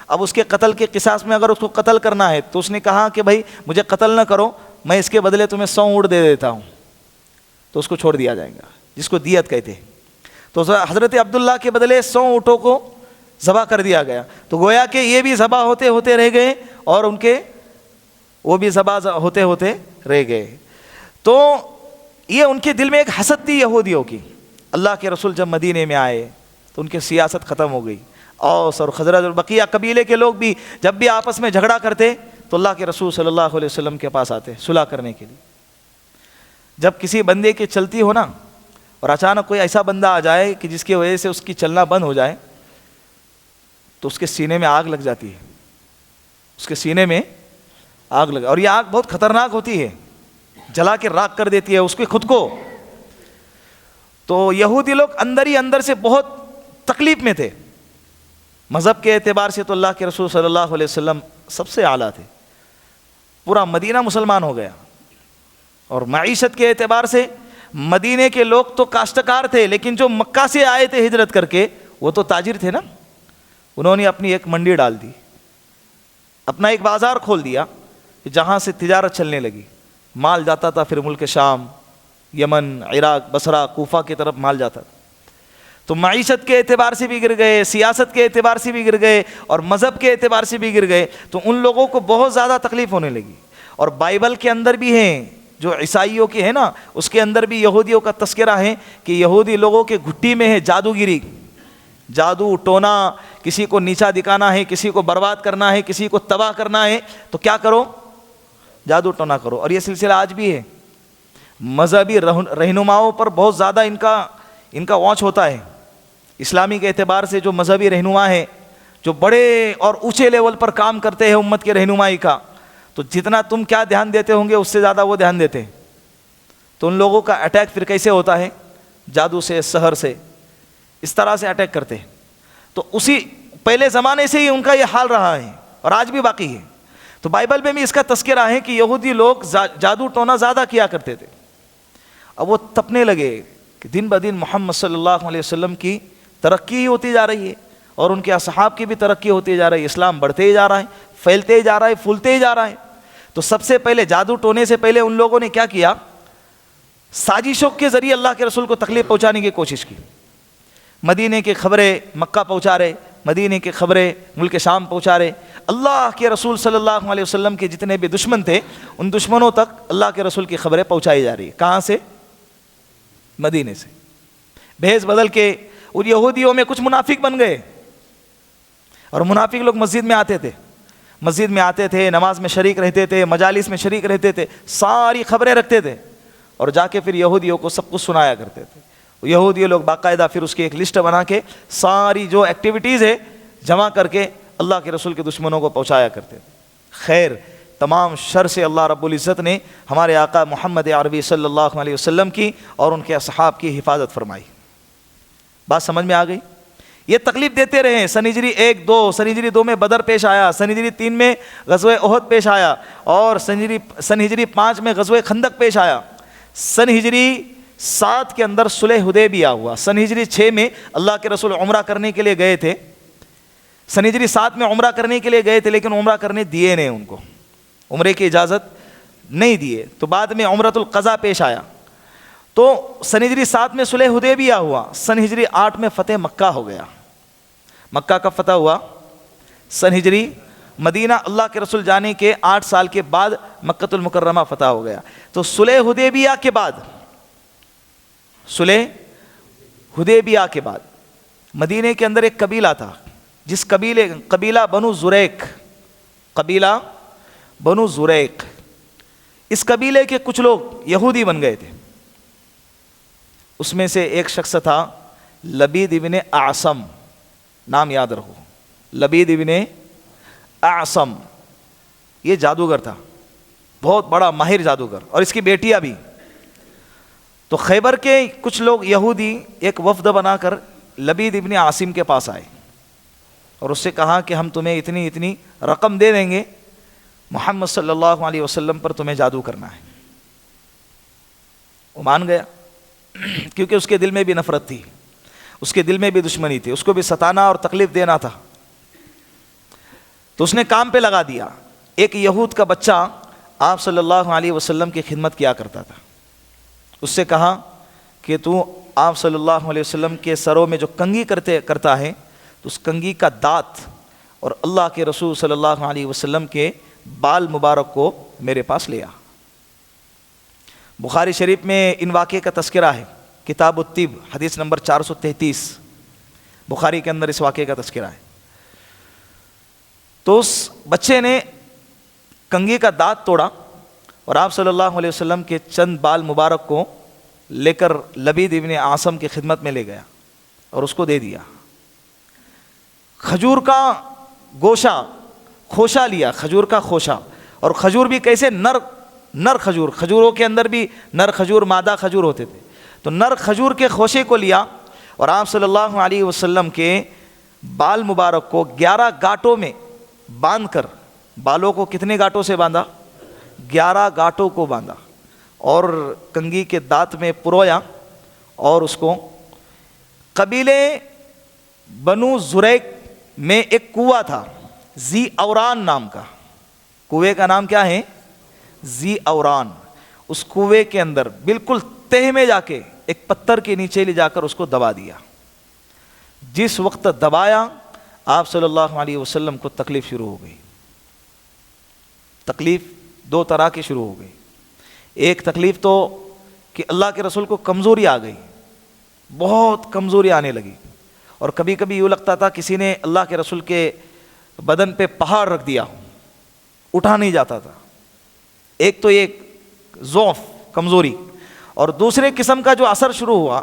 اب اس کے قتل کے قصاص میں اگر اس کو قتل کرنا ہے تو اس نے کہا کہ بھائی مجھے قتل نہ کرو، میں اس کے بدلے تمہیں 100 اونٹ دے دیتا ہوں، تو اس کو چھوڑ دیا جائے گا، جس کو دیت کہتے ہیں۔ تو حضرت عبداللہ کے بدلے 100 اونٹوں کو ذبح کر دیا گیا، تو گویا کہ یہ بھی ذبح ہوتے ہوتے رہ گئے اور ان کے وہ بھی ذبح ہوتے ہوتے رہ گئے۔ تو یہ ان کے دل میں ایک حسد تھی یہودیوں کی۔ اللہ کے رسول جب مدینے میں آئے تو ان کی سیاست ختم ہو گئی۔ اوس اور خزرج اور بقیہ قبیلے کے لوگ بھی جب بھی آپس میں جھگڑا کرتے تو اللہ کے رسول صلی اللہ علیہ وسلم کے پاس آتے صلح کرنے کے لیے۔ جب کسی بندے کی چلتی ہو نا اور اچانک کوئی ایسا بندہ آ جائے کہ جس کی وجہ سے اس کی چلنا بند ہو جائے تو اس کے سینے میں آگ لگ جاتی ہے، اس کے سینے میں آگ لگا، اور یہ آگ بہت خطرناک ہوتی ہے، جلا کے راکھ کر دیتی ہے اس کے خود کو۔ تو یہودی لوگ اندر ہی اندر سے بہت تکلیف میں تھے۔ مذہب کے اعتبار سے تو اللہ کے رسول صلی اللہ علیہ وسلم سب سے اعلیٰ تھے، پورا مدینہ مسلمان ہو گیا، اور معیشت کے اعتبار سے مدینے کے لوگ تو کاشتکار تھے، لیکن جو مکہ سے آئے تھے ہجرت کر کے وہ تو تاجر تھے نا، انہوں نے اپنی ایک منڈی ڈال دی، اپنا ایک بازار کھول دیا جہاں سے تجارت چلنے لگی، مال جاتا تھا پھر ملک شام، یمن، عراق، بصرہ، کوفہ کی طرف مال جاتا تھا۔ تو معیشت کے اعتبار سے بھی گر گئے، سیاست کے اعتبار سے بھی گر گئے، اور مذہب کے اعتبار سے بھی گر گئے، تو ان لوگوں کو بہت زیادہ تکلیف ہونے لگی۔ اور بائبل کے اندر بھی ہیں جو عیسائیوں کی ہے نا، اس کے اندر بھی یہودیوں کا تذکرہ ہے کہ یہودی لوگوں کے گھٹی میں ہے جادوگری، جادو ٹونا، کسی کو نیچا دکھانا ہے، کسی کو برباد کرنا ہے، کسی کو تباہ کرنا ہے تو کیا کرو؟ جادو ٹونا کرو۔ اور یہ سلسلہ آج بھی ہے، مذہبی رہنماؤں پر بہت زیادہ ان کا واچ ہوتا ہے۔ اسلامی کے اعتبار سے جو مذہبی رہنما ہیں، جو بڑے اور اونچے لیول پر کام کرتے ہیں امت کے رہنمائی کا، تو جتنا تم کیا دھیان دیتے ہوں گے اس سے زیادہ وہ دھیان دیتے ہیں۔ تو ان لوگوں کا اٹیک پھر کیسے ہوتا ہے؟ جادو سے، سحر سے، اس طرح سے اٹیک کرتے ہیں۔ تو اسی پہلے زمانے سے ہی ان کا یہ حال رہا ہے اور آج بھی باقی ہے۔ تو بائبل میں بھی اس کا تذکرہ ہے کہ یہودی لوگ جادو ٹونا زیادہ کیا کرتے تھے۔ اب وہ تپنے لگے کہ دن بدن محمد صلی اللہ علیہ وسلم کی ترقی ہی ہوتی جا رہی ہے اور ان کے اصحاب کی بھی ترقی ہوتی جا رہی ہے، اسلام بڑھتے ہی جا رہا ہے، پھیلتے ہی جا رہا ہے، پھولتے ہی جا رہا ہے۔ تو سب سے پہلے جادو ٹونے سے پہلے ان لوگوں نے کیا کیا؟ سازشوں کے ذریعے اللہ کے رسول کو تکلیف پہنچانے کی کوشش کی۔ مدینے کی خبریں مکہ پہنچا رہے، مدینے کی خبریں ملک شام پہنچا رہے۔ اللہ کے رسول صلی اللہ علیہ وسلم کے جتنے بھی دشمن تھے ان دشمنوں تک اللہ کے رسول کی خبریں پہنچائی جا رہی ہے۔ کہاں سے؟ مدینے سے۔ بھیس بدل کے اور یہودیوں میں کچھ منافق بن گئے، اور منافق لوگ مسجد میں آتے تھے، نماز میں شریک رہتے تھے، مجالس میں شریک رہتے تھے، ساری خبریں رکھتے تھے اور جا کے پھر یہودیوں کو سب کچھ سنایا کرتے تھے۔ یہودی لوگ باقاعدہ پھر اس کی ایک لسٹ بنا کے ساری جو ایکٹیویٹیز ہے جمع کر کے اللہ کے رسول کے دشمنوں کو پہنچایا کرتے تھے۔ خیر، تمام شر سے اللہ رب العزت نے ہمارے آقا محمد عربی صلی اللہ علیہ وسلم کی اور ان کے اصحاب کی حفاظت فرمائی۔ بات سمجھ میں آ گئی؟ یہ تکلیف دیتے رہے۔ سن ہجری 1، 2، سن ہجری 2 میں بدر پیش آیا، سن ہجری 3 میں غزوہ احد پیش آیا، اور سن ہجری 5 میں غزوہ خندق پیش آیا۔ سن ہجری 7 کے اندر صلح حدیبیہ ہوا۔ سن ہجری 6 میں اللہ کے رسول عمرہ کرنے کے لیے گئے تھے۔ سن ہجری 7 میں عمرہ کرنے کے لیے گئے تھے، لیکن عمرہ کرنے دیے نہیں، ان کو عمرے کی اجازت نہیں دیے۔ تو بعد میں عمرۃ القضاء پیش آیا۔ تو سن ہجری 7 میں صلح حدیبیہ ہوا، سن ہجری 8 میں فتح مکہ ہو گیا۔ مکہ کا فتح ہوا سن ہجری، مدینہ اللہ کے رسول جانے کے 8 سال کے بعد مکۃ المکرمہ فتح ہو گیا۔ تو صلح حدیبیہ کے بعد مدینے کے اندر ایک قبیلہ تھا، جس قبیلہ بنو زریق، اس قبیلے کے کچھ لوگ یہودی بن گئے تھے۔ اس میں سے ایک شخص تھا لبید ابن اعصم، نام یاد رکھو، لبید ابن اعصم۔ یہ جادوگر تھا، بہت بڑا ماہر جادوگر، اور اس کی بیٹیاں بھی۔ تو خیبر کے کچھ لوگ یہودی ایک وفد بنا کر لبید ابن عاصم کے پاس آئے اور اس سے کہا کہ ہم تمہیں اتنی رقم دے دیں گے، محمد صلی اللہ علیہ وسلم پر تمہیں جادو کرنا ہے۔ وہ مان گیا، کیونکہ اس کے دل میں بھی نفرت تھی، اس کے دل میں بھی دشمنی تھی، اس کو بھی ستانا اور تکلیف دینا تھا۔ تو اس نے کام پہ لگا دیا. ایک یہود کا بچہ آپ صلی اللہ علیہ وسلم کی خدمت کیا کرتا تھا. اس سے کہا کہ تو آپ صلی اللہ علیہ وسلم کے سروں میں جو کنگھی کرتا ہے تو اس کنگھی کا دانت اور اللہ کے رسول صلی اللہ علیہ وسلم کے بال مبارک کو میرے پاس لیا. بخاری شریف میں ان واقعے کا تذکرہ ہے, کتاب الطب حدیث نمبر 433 بخاری کے اندر اس واقعے کا تذکرہ ہے. تو اس بچے نے کنگھی کا دانت توڑا اور آپ صلی اللہ علیہ وسلم کے چند بال مبارک کو لے کر لبید ابن عاصم کی خدمت میں لے گیا اور اس کو دے دیا. کھجور کا گوشہ خوشہ لیا, کھجور کا خوشہ, اور کھجور بھی کیسے نر کھجور, کھجوروں کے اندر بھی نر کھجور مادہ کھجور ہوتے تھے, تو نر کھجور کے خوشے کو لیا اور آپ صلی اللہ علیہ وسلم کے بال مبارک کو 11 گاٹوں میں باندھ کر, بالوں کو کتنے گاٹوں سے باندھا؟ 11 گاٹوں کو باندھا اور کنگھی کے دانت میں پرویا اور اس کو قبیلے بنو زریق میں ایک کنواں تھا ذی اوران نام کا. کنویں کا نام کیا ہے؟ ذی اوران. اس کنویں کے اندر بالکل تہ میں جا کے ایک پتھر کے نیچے لے جا کر اس کو دبا دیا. جس وقت دبایا آپ صلی اللہ علیہ وسلم کو تکلیف شروع ہو گئی. تکلیف 2 طرح کی شروع ہو گئی. ایک تکلیف تو کہ اللہ کے رسول کو کمزوری آ گئی, بہت کمزوری آنے لگی, اور کبھی کبھی یوں لگتا تھا کسی نے اللہ کے رسول کے بدن پہ پہاڑ رکھ دیا, اٹھا نہیں جاتا تھا. ایک تو ایک ضعف, کمزوری, اور دوسرے قسم کا جو اثر شروع ہوا,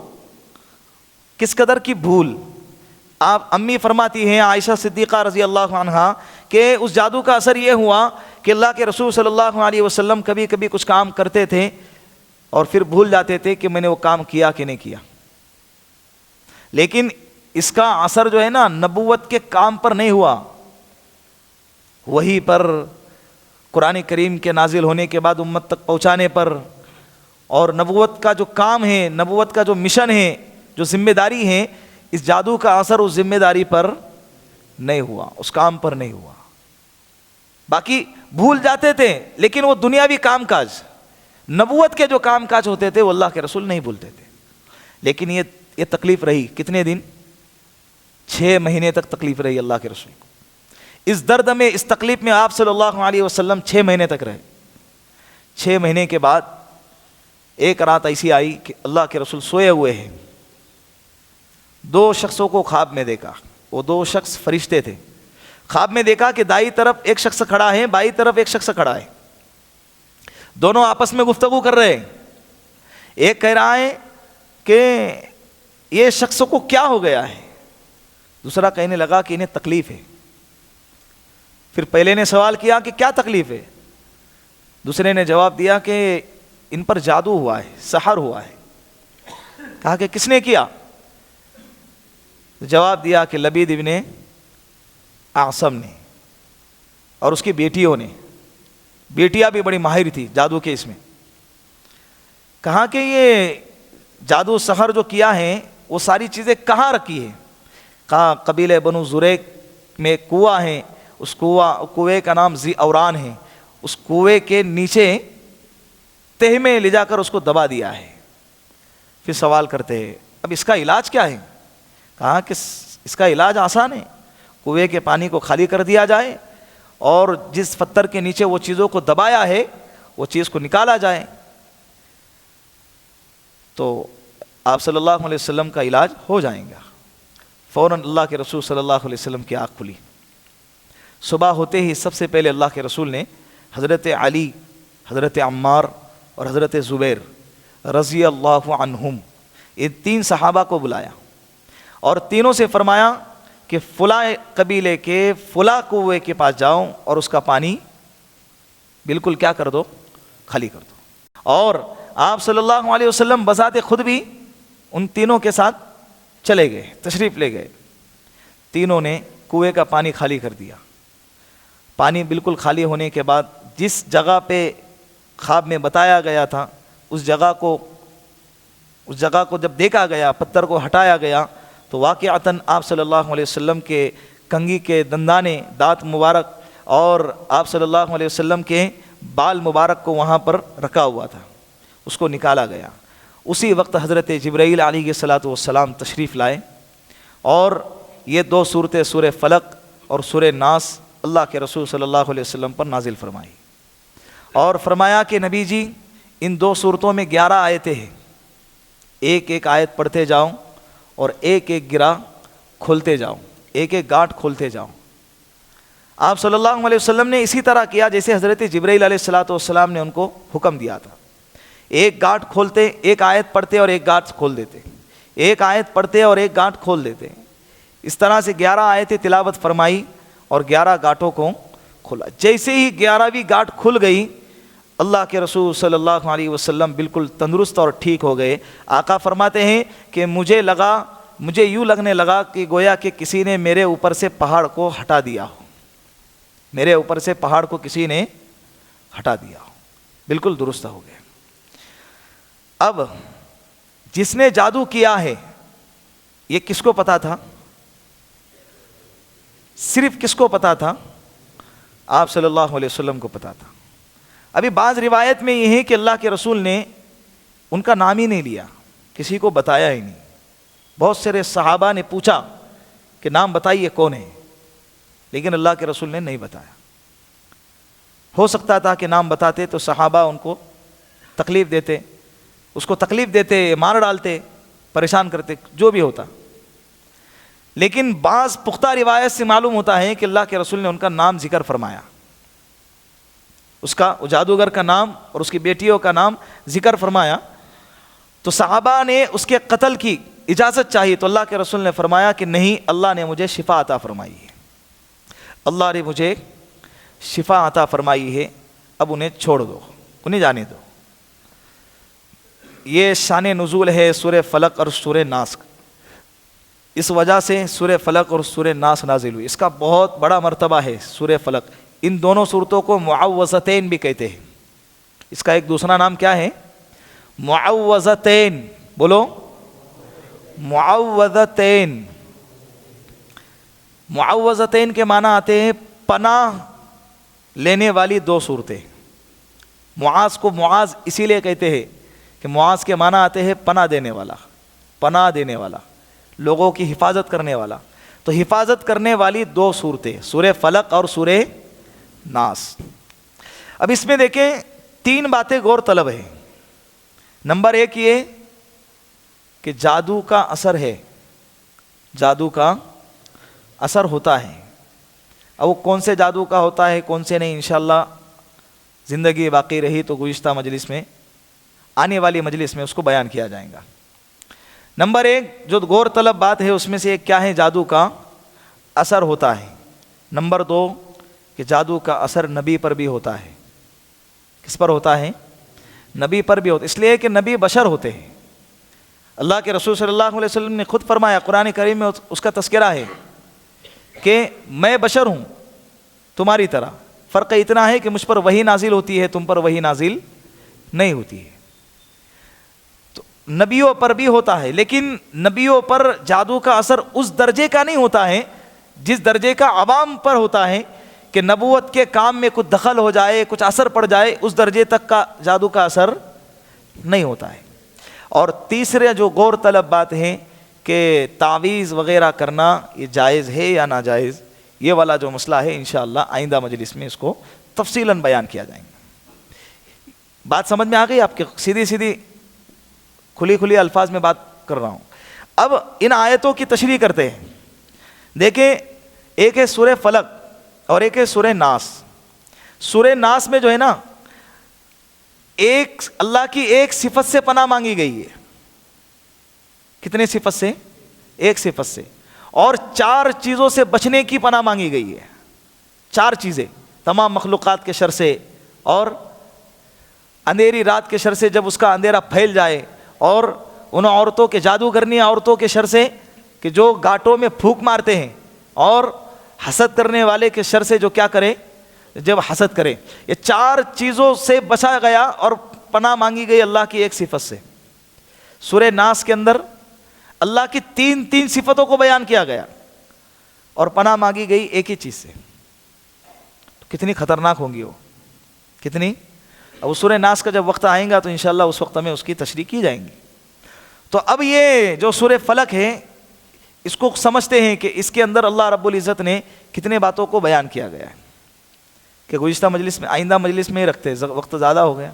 کس قدر کی بھول. آپ امی فرماتی ہیں عائشہ صدیقہ رضی اللہ عنہا کہ اس جادو کا اثر یہ ہوا کہ اللہ کے رسول صلی اللہ علیہ وسلم کبھی کبھی کچھ کام کرتے تھے اور پھر بھول جاتے تھے کہ میں نے وہ کام کیا کہ نہیں کیا. لیکن اس کا اثر جو ہے نا نبوت کے کام پر نہیں ہوا, وہی پر, قرآن کریم کے نازل ہونے کے بعد امت تک پہنچانے پر, اور نبوت کا جو کام ہے, نبوت کا جو مشن ہے, جو ذمہ داری ہے, اس جادو کا اثر اس ذمہ داری پر نہیں ہوا, اس کام پر نہیں ہوا. باقی بھول جاتے تھے لیکن وہ دنیاوی کام کاج, نبوت کے جو کام کاج ہوتے تھے وہ اللہ کے رسول نہیں بھولتے تھے. لیکن یہ تکلیف رہی کتنے دن؟ 6 مہینے تک تکلیف رہی اللہ کے رسول کو. اس درد میں, اس تکلیف میں آپ صلی اللہ علیہ وسلم 6 مہینے تک رہے. 6 مہینے کے بعد ایک رات ایسی آئی کہ اللہ کے رسول سوئے ہوئے ہیں. 2 شخصوں کو خواب میں دیکھا. وہ 2 شخص فرشتے تھے. خواب میں دیکھا کہ دائیں طرف ایک شخص کھڑا ہے, بائیں طرف ایک شخص کھڑا ہے. دونوں آپس میں گفتگو کر رہے ہیں. ایک کہہ رہا ہے کہ یہ شخص کو کیا ہو گیا ہے, دوسرا کہنے لگا کہ انہیں تکلیف ہے. پھر پہلے نے سوال کیا کہ کیا تکلیف ہے, دوسرے نے جواب دیا کہ ان پر جادو ہوا ہے, سحر ہوا ہے. کہا کہ کس نے کیا؟ جواب دیا کہ لبید ابن عاصم نے اور اس کی بیٹیوں نے. بیٹیاں بھی بڑی ماہر تھی جادو کے اس میں. کہا کہ یہ جادو سحر جو کیا ہے وہ ساری چیزیں کہاں رکھی ہے؟ کہا قبیلے بنو زریق میں کنواں ہے, اس کنویں کا نام ذی اوران ہے, اس کنویں کے نیچے تہ میں لے جا کر اس کو دبا دیا ہے. پھر سوال کرتے ہیں اب اس کا علاج کیا ہے؟ کہا کہ اس کا علاج آسان ہے, کنویں کے پانی کو خالی کر دیا جائے اور جس پتھر کے نیچے وہ چیزوں کو دبایا ہے وہ چیز کو نکالا جائے. تو آپ صلی اللہ علیہ وسلم کا علاج ہو جائے گا. فوراً اللہ کے رسول صلی اللہ علیہ وسلم کی آنکھ کھلی. صبح ہوتے ہی سب سے پہلے اللہ کے رسول نے حضرت علی, حضرت عمار اور حضرت زبیر رضی اللہ عنہم, یہ 3 صحابہ کو بلایا اور تینوں سے فرمایا کہ فلاں قبیلے کے فلاں کنویں کے پاس جاؤ اور اس کا پانی بالکل کیا کر دو, خالی کر دو. اور آپ صلی اللہ علیہ وسلم بذات خود بھی ان تینوں کے ساتھ چلے گئے, تشریف لے گئے. تینوں نے کنویں کا پانی خالی کر دیا. پانی بالکل خالی ہونے کے بعد جس جگہ پہ خواب میں بتایا گیا تھا اس جگہ کو جب دیکھا گیا, پتھر کو ہٹایا گیا, تو واقعتاً آپ صلی اللہ علیہ وسلم کے کنگھی کے دندانے, دانت مبارک اور آپ صلی اللہ علیہ وسلم کے بال مبارک کو وہاں پر رکھا ہوا تھا، اس کو نکالا گیا۔ اسی وقت حضرت جبرائیل علیہ الصلاۃ والسلام تشریف لائے اور یہ دو صورتیں سورہ فلق اور سورہ ناس اللہ کے رسول صلی اللہ علیہ وسلم پر نازل فرمائی، اور فرمایا کہ نبی جی ان دو صورتوں میں 11 آیتیں ہیں، ایک ایک آیت پڑھتے جاؤ اور ایک ایک گرہ کھولتے جاؤ، ایک ایک گاٹھ کھولتے جاؤ۔ آپ صلی اللہ علیہ وسلم نے اسی طرح کیا جیسے حضرت جبرائیل علیہ الصلاۃ والسلام نے ان کو حکم دیا تھا، ایک گاٹھ کھولتے، ایک آیت پڑھتے اور ایک گاٹھ کھول دیتے، ایک آیت پڑھتے اور ایک گاٹھ کھول دیتے۔ اس طرح سے 11 آیتیں تلاوت فرمائی اور 11 گاٹھوں کو کھولا۔ جیسے ہی 11ویں گاٹھ کھل گئی، اللہ کے رسول صلی اللہ علیہ وسلم بالکل تندرست اور ٹھیک ہو گئے۔ آقا فرماتے ہیں کہ مجھے یوں لگنے لگا کہ گویا کہ کسی نے میرے اوپر سے پہاڑ کو ہٹا دیا ہو، میرے اوپر سے پہاڑ کو کسی نے ہٹا دیا ہو، بالکل درست ہو گئے۔ اب جس نے جادو کیا ہے یہ کس کو پتا تھا؟ صرف کس کو پتا تھا؟ آپ صلی اللہ علیہ وسلم کو پتا تھا۔ ابھی بعض روایت میں یہ ہے کہ اللہ کے رسول نے ان کا نام ہی نہیں لیا، کسی کو بتایا ہی نہیں۔ بہت سارے صحابہ نے پوچھا کہ نام بتائیے کون ہے، لیکن اللہ کے رسول نے نہیں بتایا۔ ہو سکتا تھا کہ نام بتاتے تو صحابہ ان کو تکلیف دیتے، اس کو تکلیف دیتے، مار ڈالتے، پریشان کرتے، جو بھی ہوتا۔ لیکن بعض پختہ روایت سے معلوم ہوتا ہے کہ اللہ کے رسول نے ان کا نام ذکر فرمایا، اس کا جادوگر کا نام اور اس کی بیٹیوں کا نام ذکر فرمایا۔ تو صحابہ نے اس کے قتل کی اجازت چاہی تو اللہ کے رسول نے فرمایا کہ نہیں، اللہ نے مجھے شفا عطا فرمائی ہے، اللہ نے مجھے شفا عطا فرمائی ہے، اب انہیں چھوڑ دو، انہیں جانے دو۔ یہ شان نزول ہے سورہ فلق اور سورہ ناس، اس وجہ سے سورہ فلق اور سورہ ناس نازل ہوئی۔ اس کا بہت بڑا مرتبہ ہے سورہ فلق۔ ان دونوں صورتوں کو معوذتین بھی کہتے ہیں۔ اس کا ایک دوسرا نام کیا ہے؟ معوذتین، بولو معوذتین۔ معوذتین کے معنی آتے ہیں پناہ لینے والی دو صورتیں۔ معاذ کو معاذ اسی لیے کہتے ہیں کہ معاذ کے معنی آتے ہیں پناہ دینے والا، پناہ دینے والا، لوگوں کی حفاظت کرنے والا۔ تو حفاظت کرنے والی دو صورتیں سورہ فلق اور سورہ ناس۔ اب اس میں دیکھیں 3 باتیں غور طلب ہے۔ نمبر 1 یہ کہ جادو کا اثر ہے، جادو کا اثر ہوتا ہے۔ اب وہ کون سے جادو کا ہوتا ہے کون سے نہیں، انشاءاللہ زندگی باقی رہی تو گزشتہ مجلس میں، آنے والی مجلس میں اس کو بیان کیا جائے گا۔ نمبر 1 جو غور طلب بات ہے اس میں سے ایک کیا ہے؟ جادو کا اثر ہوتا ہے۔ نمبر 2 کہ جادو کا اثر نبی پر بھی ہوتا ہے۔ کس پر ہوتا ہے؟ نبی پر بھی ہوتا ہے، اس لیے کہ نبی بشر ہوتے ہیں۔ اللہ کے رسول صلی اللہ علیہ وسلم نے خود فرمایا، قرآن کریم میں اس کا تذکرہ ہے کہ میں بشر ہوں تمہاری طرح، فرق اتنا ہے کہ مجھ پر وحی نازل ہوتی ہے، تم پر وحی نازل نہیں ہوتی ہے۔ تو نبیوں پر بھی ہوتا ہے، لیکن نبیوں پر جادو کا اثر اس درجے کا نہیں ہوتا ہے جس درجے کا عوام پر ہوتا ہے کہ نبوت کے کام میں کچھ دخل ہو جائے، کچھ اثر پڑ جائے، اس درجے تک کا جادو کا اثر نہیں ہوتا ہے۔ اور تیسرے جو غور طلب بات ہے کہ تعویذ وغیرہ کرنا یہ جائز ہے یا ناجائز، یہ والا جو مسئلہ ہے انشاءاللہ آئندہ مجلس میں اس کو تفصیلاً بیان کیا جائے گا۔ بات سمجھ میں آ گئی آپ کے؟ سیدھی سیدھی کھلی الفاظ میں بات کر رہا ہوں۔ اب ان آیتوں کی تشریح کرتے ہیں۔ دیکھیں ایک ہے سورہ فلق اور ایک ہے سورہ ناس۔ سورہ ناس میں جو ہے نا ایک اللہ کی ایک صفت سے پناہ مانگی گئی ہے۔ کتنے صفت سے؟ ایک صفت سے، اور 4 چیزوں سے بچنے کی پناہ مانگی گئی ہے۔ 4 چیزیں تمام مخلوقات کے شر سے، اور اندھیری رات کے شر سے جب اس کا اندھیرا پھیل جائے، اور ان عورتوں کے جادوگرنی عورتوں کے شر سے کہ جو گاٹوں میں پھونک مارتے ہیں، اور حسد کرنے والے کے شر سے جو کیا کرے جب حسد کرے۔ یہ 4 چیزوں سے بچا گیا اور پناہ مانگی گئی اللہ کی ایک صفت سے۔ سورہ ناس کے اندر اللہ کی 3 صفتوں کو بیان کیا گیا اور پناہ مانگی گئی ایک ہی چیز سے۔ کتنی خطرناک ہوں گی وہ، کتنی. اب سورہ ناس کا جب وقت آئے گا تو انشاءاللہ اس وقت میں اس کی تشریح کی جائیں گی. تو اب یہ جو سورہ فلق ہے اس کو سمجھتے ہیں کہ اس کے اندر اللہ رب العزت نے کتنے باتوں کو بیان کیا گیا ہے. کہ گزشتہ مجلس میں، آئندہ مجلس میں ہی رکھتے ہیں، وقت زیادہ ہو گیا.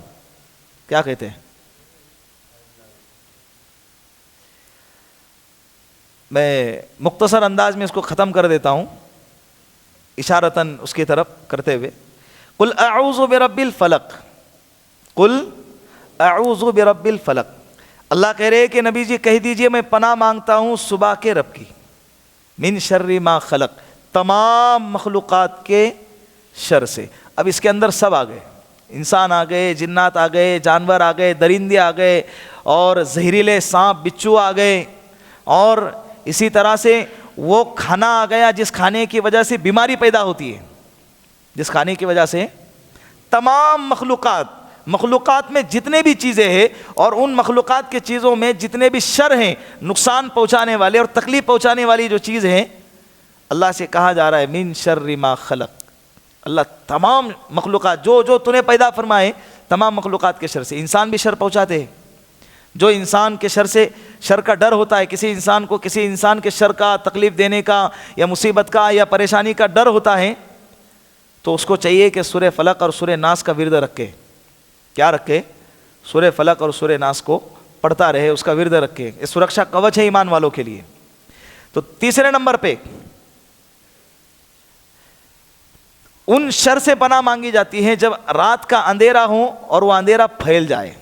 کیا کہتے ہیں؟ میں مختصر انداز میں اس کو ختم کر دیتا ہوں، اشارتاً اس کی طرف کرتے ہوئے. قل اعوذ برب الفلق، قل اعوذ برب الفلق. اللہ کہہ رہے کہ نبی جی کہہ دیجئے میں پناہ مانگتا ہوں صبح کے رب کی، من شر ما خلق، تمام مخلوقات کے شر سے. اب اس کے اندر سب آ گئے، انسان آ گئے، جنات آ گئے، جانور آ گئے، درندے آ گئے، اور زہریلے سانپ بچھو آ گئے، اور اسی طرح سے وہ کھانا آ گیا جس کھانے کی وجہ سے بیماری پیدا ہوتی ہے، جس کھانے کی وجہ سے تمام مخلوقات میں جتنے بھی چیزیں ہیں، اور ان مخلوقات کے چیزوں میں جتنے بھی شر ہیں، نقصان پہنچانے والے اور تکلیف پہنچانے والی جو چیز ہیں، اللہ سے کہا جا رہا ہے من شر ما خلق. اللہ تمام مخلوقات جو تو نے پیدا فرمائے تمام مخلوقات کے شر سے. انسان بھی شر پہنچاتے ہیں. جو انسان کے شر کا ڈر ہوتا ہے، کسی انسان کو کسی انسان کے شر کا، تکلیف دینے کا یا مصیبت کا یا پریشانی کا ڈر ہوتا ہے، تو اس کو چاہیے کہ سورہ فلق اور سورہ ناس کا ورد رکھے. کیا رکھے؟ سورہ فلق اور سورہ ناس کو پڑھتا رہے، اس کا ورد رکھے. یہ سرکشا کوچ ہے ایمان والوں کے لیے. تو تیسرے نمبر پہ ان شر سے پناہ مانگی جاتی ہے جب رات کا اندھیرا ہو اور وہ اندھیرا پھیل جائے.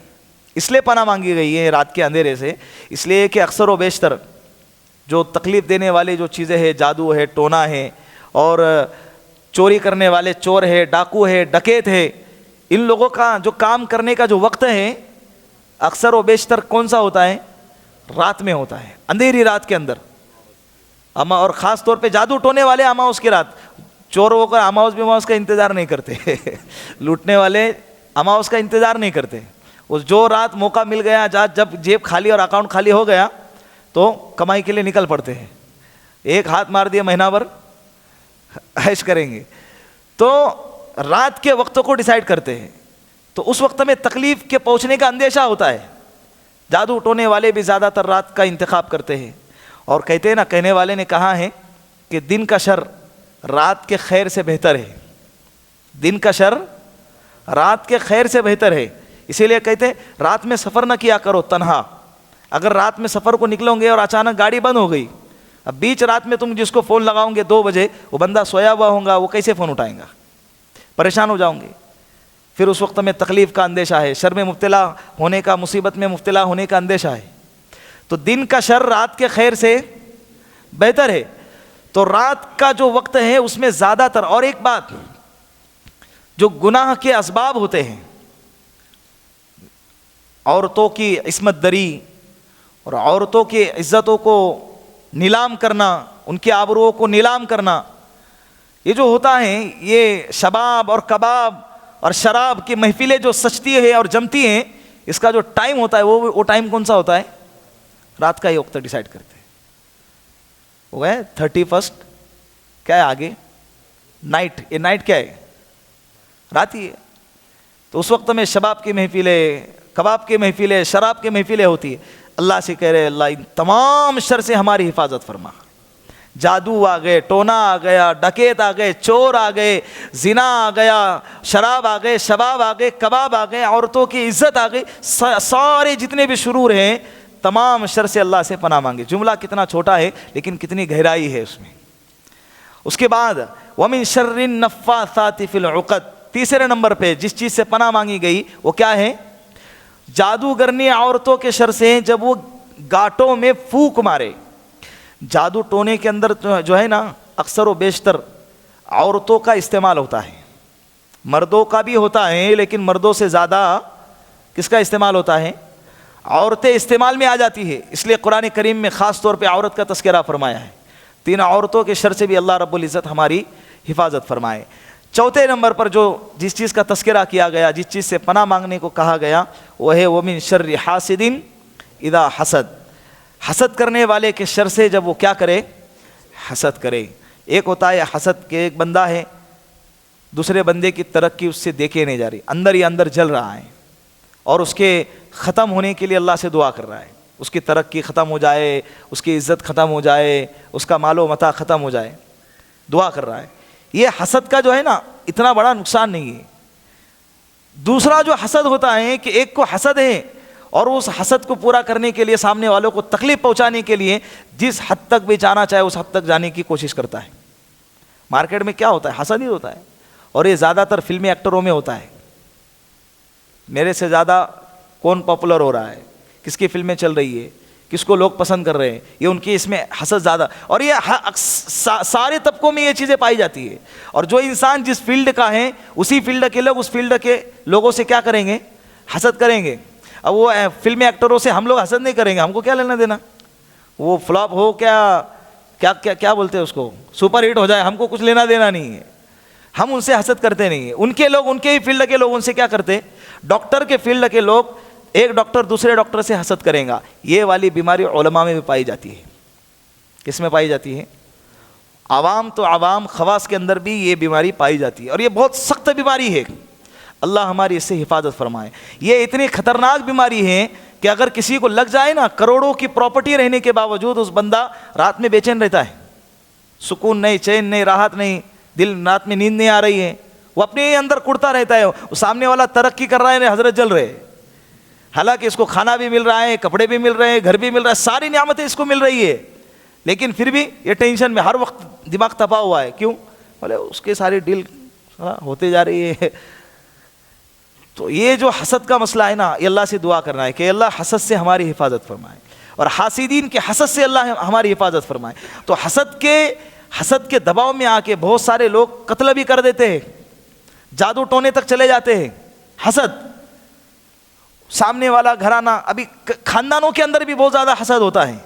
اس لیے پناہ مانگی گئی ہے رات کے اندھیرے سے، اس لیے کہ اکثر و بیشتر جو تکلیف دینے والے جو چیزیں ہیں، جادو ہے، ٹونا ہے، اور چوری کرنے والے چور ہے، ڈاکو ہے، ڈکیت ہے، ان لوگوں کا جو کام کرنے کا جو وقت ہے اکثر و بیشتر کون سا ہوتا ہے؟ رات میں ہوتا ہے، اندھیری رات کے اندر. اور خاص طور پہ جادو ٹونے والے اماؤس کی رات. چور وہ کا اماؤس کا انتظار نہیں کرتے لوٹنے والے اماؤس کا انتظار نہیں کرتے. اس جو رات موقع مل گیا، جب جیب خالی اور اکاؤنٹ خالی ہو گیا تو کمائی کے لیے نکل پڑتے ہیں. ایک ہاتھ مار دیا مہینہ بھر عیش کریں گے. تو رات کے وقتوں کو ڈیسائیڈ کرتے ہیں. تو اس وقت میں تکلیف کے پہنچنے کا اندیشہ ہوتا ہے. جادو ٹونے والے بھی زیادہ تر رات کا انتخاب کرتے ہیں. اور کہتے ہیں نا، کہنے والے نے کہا ہے کہ دن کا شر رات کے خیر سے بہتر ہے. دن کا شر رات کے خیر سے بہتر ہے. اسی لیے کہتے ہیں رات میں سفر نہ کیا کرو تنہا. اگر رات میں سفر کو نکلو گے اور اچانک گاڑی بند ہو گئی، اب بیچ رات میں تم جس کو فون لگاؤ گے 2 بجے، وہ بندہ سویا ہوا ہوگا، وہ کیسے فون اٹھائیں گا؟ پریشان ہو جاؤں گے. پھر اس وقت میں تکلیف کا اندیشہ ہے، شر میں مبتلا ہونے کا، مصیبت میں مبتلا ہونے کا اندیشہ ہے. تو دن کا شر رات کے خیر سے بہتر ہے. تو رات کا جو وقت ہے اس میں زیادہ تر، اور ایک بات، جو گناہ کے اسباب ہوتے ہیں، عورتوں کی عصمت دری اور عورتوں کی عزتوں کو نیلام کرنا، ان کے آبروؤں کو نیلام کرنا، یہ جو ہوتا ہے، یہ شباب اور کباب اور شراب کی محفلیں جو سجتی ہیں اور جمتی ہیں، اس کا جو ٹائم ہوتا ہے وہ ٹائم کون سا ہوتا ہے؟ رات کا ہی وقت ڈیسائیڈ کرتے ہیں. وہ ہے 31 کیا ہے آگے؟ نائٹ. یہ نائٹ کیا ہے؟ رات ہی ہے. تو اس وقت میں شباب کی محفلیں، کباب کی محفلیں، شراب کی محفلیں ہوتی ہے. اللہ سے کہہ رہے اللہ ان تمام شر سے ہماری حفاظت فرما. جادو آ گئے، ٹونا آ گیا، ڈکیت آ گئے، چور آ گئے، زنا آ گیا، شراب آ گئے، شباب آ گئے، کباب آ گئے، عورتوں کی عزت آ گئی، سارے جتنے بھی شرور ہیں تمام شر سے اللہ سے پناہ مانگے. جملہ کتنا چھوٹا ہے لیکن کتنی گہرائی ہے اس میں. اس کے بعد وَمِن شَرِّ النَّفَّاثَاتِ فِي الْعُقَدِ، تیسرے نمبر پہ جس چیز سے پناہ مانگی گئی وہ کیا ہے؟ جادوگرنی عورتوں کے شر سے، جب وہ گاٹوں میں پھونک مارے. جادو ٹونے کے اندر جو ہے نا، اکثر و بیشتر عورتوں کا استعمال ہوتا ہے. مردوں کا بھی ہوتا ہے لیکن مردوں سے زیادہ کس کا استعمال ہوتا ہے؟ عورتیں استعمال میں آ جاتی ہے. اس لیے قرآن کریم میں خاص طور پہ عورت کا تذکرہ فرمایا ہے. 3 عورتوں کے شر سے بھی اللہ رب العزت ہماری حفاظت فرمائے. چوتھے نمبر پر جس چیز کا تذکرہ کیا گیا، جس چیز سے پناہ مانگنے کو کہا گیا، وہ ہے وَمِن شَرِّ حَاسِدٍ اِذَا حَسَد. حسد کرنے والے کے شر سے جب وہ کیا کرے؟ حسد کرے. ایک ہوتا ہے حسد کے، ایک بندہ ہے دوسرے بندے کی ترقی اس سے دیکھے نہیں جا رہی، اندر ہی اندر جل رہا ہے اور اس کے ختم ہونے کے لیے اللہ سے دعا کر رہا ہے، اس کی ترقی ختم ہو جائے، اس کی عزت ختم ہو جائے، اس کا مال و متاع ختم ہو جائے، دعا کر رہا ہے۔ یہ حسد کا جو ہے نا اتنا بڑا نقصان نہیں ہے۔ دوسرا جو حسد ہوتا ہے کہ ایک کو حسد ہے اور اس حسد کو پورا کرنے کے لیے سامنے والوں کو تکلیف پہنچانے کے لیے جس حد تک بھی جانا چاہے اس حد تک جانے کی کوشش کرتا ہے۔ مارکیٹ میں کیا ہوتا ہے؟ حسد ہی ہوتا ہے، اور یہ زیادہ تر فلمی ایکٹروں میں ہوتا ہے۔ میرے سے زیادہ کون پاپولر ہو رہا ہے، کس کی فلمیں چل رہی ہے، کس کو لوگ پسند کر رہے ہیں، یہ ان کی اس میں حسد زیادہ، اور یہ سارے طبقوں میں یہ چیزیں پائی جاتی ہے۔ اور جو انسان جس فیلڈ کا ہے اسی فیلڈ کے لوگ اس فیلڈ کے لوگوں سے کیا کریں گے؟ حسد کریں گے۔ اب وہ فلمی ایکٹروں سے ہم لوگ حسد نہیں کریں گے، ہم کو کیا لینا دینا، وہ فلاپ ہو کیا بولتے ہیں اس کو، سپر ہٹ ہو جائے، ہم کو کچھ لینا دینا نہیں ہے، ہم ان سے حسد کرتے نہیں ہیں۔ ان کے لوگ، ان کے ہی فیلڈ کے لوگ ان سے کیا کرتے؟ ڈاکٹر کے فیلڈ کے لوگ ایک ڈاکٹر دوسرے ڈاکٹر سے حسد کریں گا۔ یہ والی بیماری علماء میں بھی پائی جاتی ہے۔ کس میں پائی جاتی ہے؟ عوام تو عوام، خواص کے اندر بھی یہ بیماری پائی جاتی ہے، اور یہ بہت سخت بیماری ہے۔ اللہ ہماری اس سے حفاظت فرمائے۔ یہ اتنی خطرناک بیماری ہے کہ اگر کسی کو لگ جائے نا، کروڑوں کی پراپرٹی رہنے کے باوجود اس بندہ رات میں بے چین رہتا ہے، سکون نہیں، چین نہیں، راحت نہیں، دل رات میں نیند نہیں آ رہی ہے، وہ اپنے اندر کڑتا رہتا ہے۔ وہ سامنے والا ترقی کر رہا ہے، حضرت جل رہے، حالانکہ اس کو کھانا بھی مل رہا ہے، کپڑے بھی مل رہے ہیں، گھر بھی مل رہا ہے، ساری نعمتیں اس کو مل رہی ہے، لیکن پھر بھی یہ ٹینشن میں ہر وقت دماغ تپا ہوا ہے۔ کیوں؟ بولے اس کے ساری ڈیل ہوتے جا رہی ہے۔ تو یہ جو حسد کا مسئلہ ہے نا، یہ اللہ سے دعا کرنا ہے کہ اللہ حسد سے ہماری حفاظت فرمائے، اور حاسدین کے حسد سے اللہ ہماری حفاظت فرمائے۔ تو حسد کے دباؤ میں آ کے بہت سارے لوگ قتل بھی کر دیتے ہیں، جادو ٹونے تک چلے جاتے ہیں۔ حسد، سامنے والا گھرانہ، ابھی خاندانوں کے اندر بھی بہت زیادہ حسد ہوتا ہے۔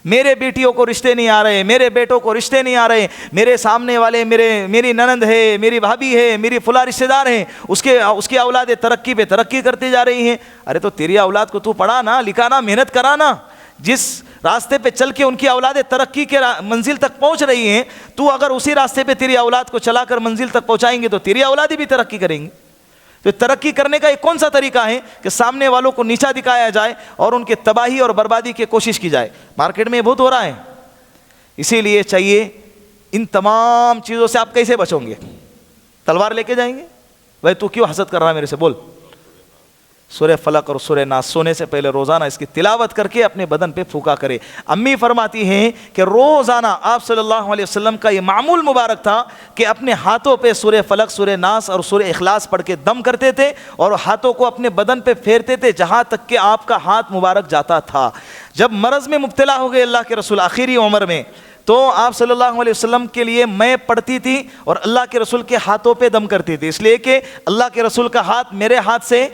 میرے بیٹیوں کو رشتے نہیں آ رہے، میرے بیٹوں کو رشتے نہیں آ رہے، میرے سامنے والے میری ننند ہے، میری بھابھی ہے، میری فلاں رشتہ دار ہیں، اس کی اولاد ترقی پہ ترقی کرتی جا رہی ہیں۔ ارے تو تیری اولاد کو تو پڑھا نا، لکھا نا، محنت کرا نا، جس راستے پہ چل کے ان کی اولاد ترقی کے منزل تک پہنچ رہی ہیں، تو اگر اسی راستے پہ تیری اولاد کو چلا کر منزل تک پہنچائیں گے تو تیری اولادیں بھی ترقی کریں گی۔ تو ترقی کرنے کا یہ کون سا طریقہ ہے کہ سامنے والوں کو نیچا دکھایا جائے اور ان کے تباہی اور بربادی کی کوشش کی جائے؟ مارکیٹ میں یہ بہت ہو رہا ہے۔ اسی لیے چاہیے ان تمام چیزوں سے آپ کیسے بچو گے؟ تلوار لے کے جائیں گے؟ بھائی تو کیوں حسد کر رہا ہے میرے سے؟ بول۔ سورہ فلق اور سورہ ناس سونے سے پہلے روزانہ اس کی تلاوت کر کے اپنے بدن پہ پھونکا کرے۔ امی فرماتی ہیں کہ روزانہ آپ صلی اللہ علیہ وسلم کا یہ معمول مبارک تھا کہ اپنے ہاتھوں پہ سورہ فلق، سورہ ناس اور سورہ اخلاص پڑھ کے دم کرتے تھے اور ہاتھوں کو اپنے بدن پہ پھیرتے تھے جہاں تک کہ آپ کا ہاتھ مبارک جاتا تھا۔ جب مرض میں مبتلا ہو گئے اللہ کے رسول آخری عمر میں، تو آپ صلی اللہ علیہ وسلم کے لیے میں پڑھتی تھی اور اللہ کے رسول کے ہاتھوں پہ دم کرتی تھی، اس لیے کہ اللہ کے رسول کا ہاتھ میرے ہاتھ سے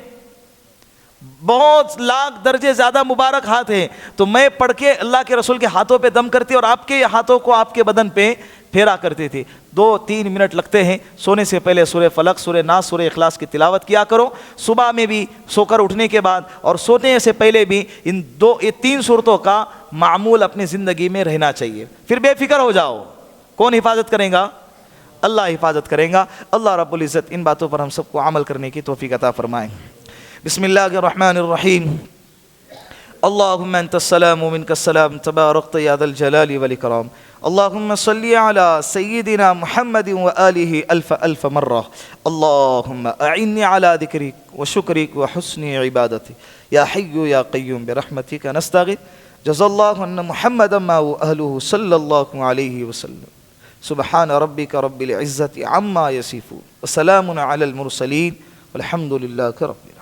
بہت لاکھ درجے زیادہ مبارک ہاتھ ہے، تو میں پڑھ کے اللہ کے رسول کے ہاتھوں پہ دم کرتی اور آپ کے ہاتھوں کو آپ کے بدن پہ پھیرا کرتی تھی۔ 2-3 منٹ لگتے ہیں، سونے سے پہلے سورہ فلق، سورہ ناس، سورہ اخلاص کی تلاوت کیا کرو، صبح میں بھی، سو کر اٹھنے کے بعد اور سونے سے پہلے بھی یہ 3 صورتوں کا معمول اپنی زندگی میں رہنا چاہیے۔ پھر بے فکر ہو جاؤ، کون حفاظت کرے گا؟ اللہ حفاظت کرے گا۔ اللہ رب العزت ان باتوں پر ہم سب کو عمل کرنے کی توفیق عطا فرمائے۔ بسم اللہ الرحمن الرحیم۔ اللہم انت السلام ومنک السلام تبارکت یا ذا الجلال والاکرام۔ اللہم صلی علی سیدنا محمد وآلہ الف مرہ۔ اللہم اعنی علی ذکرک وشکرک وحسن عبادتک یا حی یا قیوم برحمتک نستغیث۔ جزا اللہ ان محمد واہلہ صلی اللہ علیہ وسلم۔ سبحان ربک رب العزت عما یصفون وسلام علی المرسلین والحمد للہ رب العالمین۔